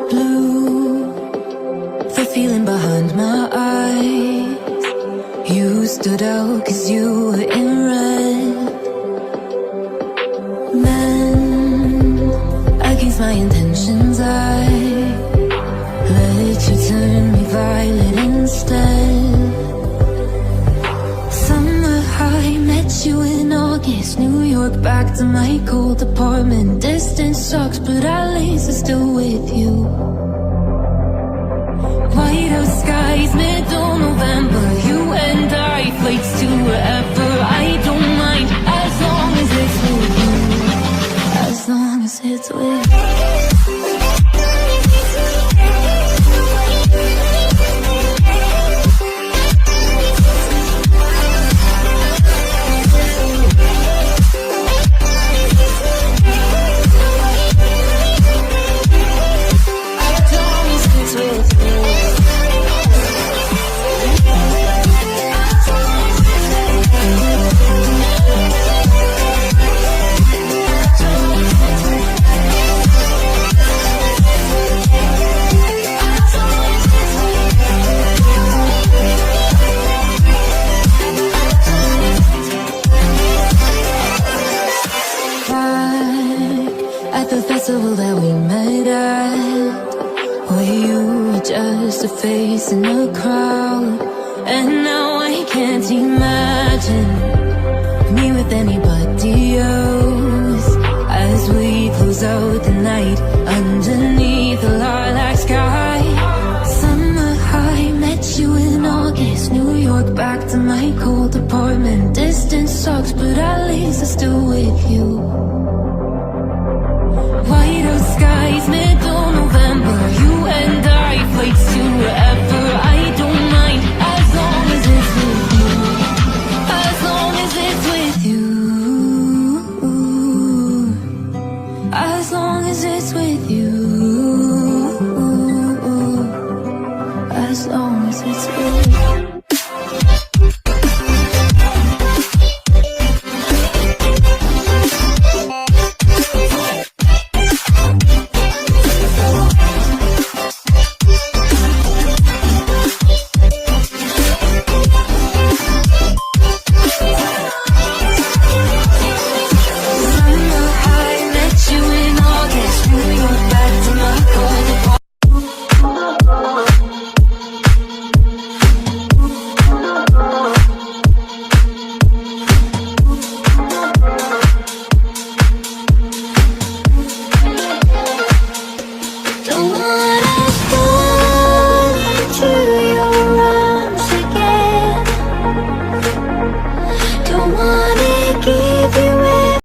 Blue, the feeling behind my eyes. You stood out 'cause you were in red. Men, against my intentions, I let you turn me violet instead. Summer high, met you in August. New York, back to my cold apartment. Distance sucks, but at least I'm still with you. White out skies, middle November. You and I, flights to wherever. I don't mind, as long as it's with you. As long as it's with you. At the festival that we met at, where you were just a face in the crowd. And now I can't imagine me with anybody else. As we close out the night underneath the lilac sky. Summer high, met you in August. New York, back to my cold apartment. Distance sucks, but at least I'm still with you. White out skies, middle November. You and I, flights to wherever. I don't mind, as long as it's with you. As long as it's with you. As long as it's with you. As long as it's with you. Don't